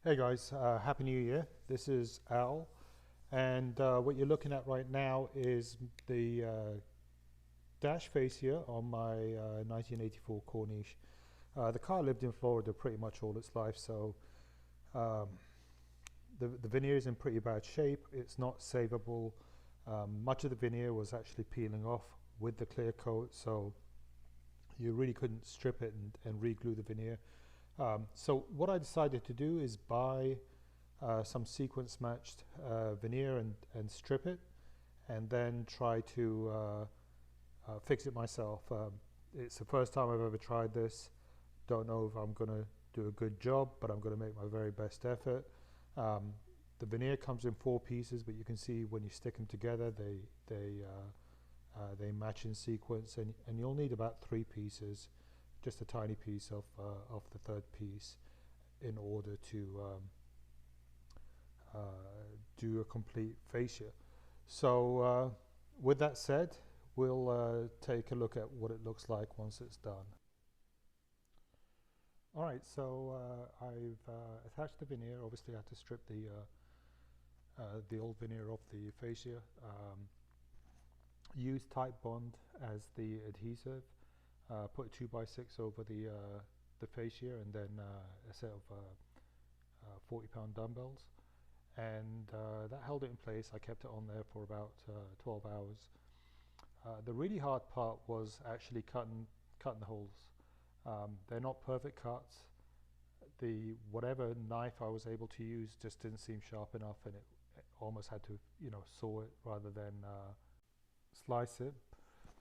Hey guys, Happy New Year. This is Al, and what you're looking at right now is the dash fascia on my 1984 Corniche. The car lived in Florida pretty much all its life, so um, the veneer is in pretty bad shape. It's not savable. Much of the veneer was actually peeling off with the clear coat, so you really couldn't strip it and re-glue the veneer. So what I decided to do is buy some sequence matched veneer and strip it, and then try to fix it myself. It's the first time I've ever tried this. Don't know if I'm going to do a good job, but I'm going to make my very best effort. Um, the veneer comes in 4 pieces, but you can see when you stick them together, they match in sequence, and you'll need about 3 pieces, just a tiny piece of the third piece, in order to do a complete fascia. So with that said, we'll take a look at what it looks like once it's done. Alright, so I've attached the veneer. Obviously I had to strip the old veneer off the fascia. Use Titebond as the adhesive. Put a 2x6 over the fascia, and then a set of 40-pound dumbbells, and that held it in place. I kept it on there for about 12 hours. The really hard part was actually cutting the holes. They're not perfect cuts. The whatever knife I was able to use just didn't seem sharp enough, and it almost had to, saw it rather than slice it.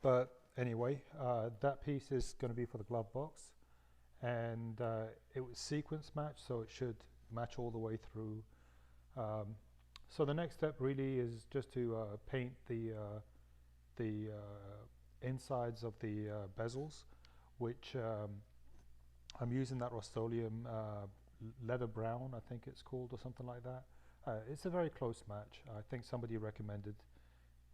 But anyway, that piece is going to be for the glove box, and it was sequence matched, so it should match all the way through. So the next step really is just to paint the insides of the bezels, which I'm using that Rust-Oleum leather brown, I think it's called, or something like that. It's a very close match. I think somebody recommended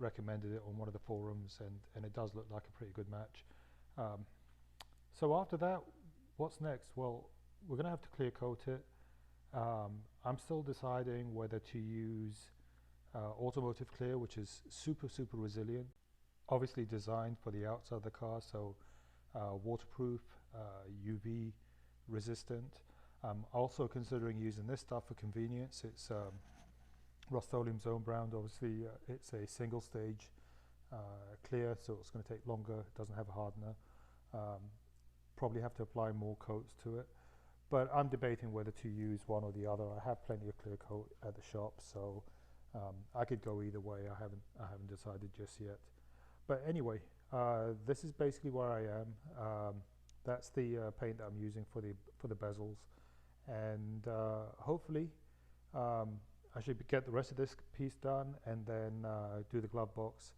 it on one of the forums, and it does look like a pretty good match. So after that, what's next? Well, we're going to have to clear coat it. I'm still deciding whether to use automotive clear, which is super resilient, obviously designed for the outside of the car, so waterproof, UV resistant. Also considering using this stuff for convenience. It's Rust-Oleum Zone Brown. Obviously it's a single stage clear, so it's going to take longer. It doesn't have a hardener. Probably have to apply more coats to it, but I'm debating whether to use one or the other. I have plenty of clear coat at the shop, so I could go either way. I haven't decided just yet. But anyway, this is basically where I am. That's the paint that I'm using for the bezels, and hopefully I should get the rest of this piece done, and then do the glove box,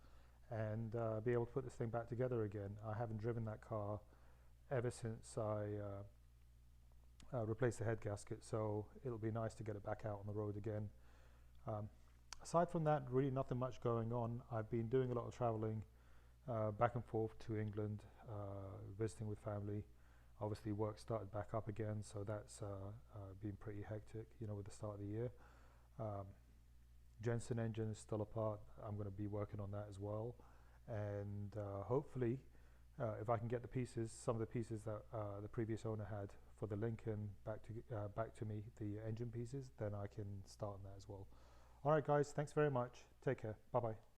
and be able to put this thing back together again. I haven't driven that car ever since I replaced the head gasket, so it'll be nice to get it back out on the road again. Aside from that, really nothing much going on. I've been doing a lot of traveling back and forth to England, visiting with family. Obviously work started back up again, so that's been pretty hectic, with the start of the year. Jensen engine is still apart. I'm going to be working on that as well, and hopefully if I can get some of the pieces that the previous owner had for the Lincoln back to me, the engine pieces, then I can start on that as well. Alright guys, thanks very much. Take care. Bye bye.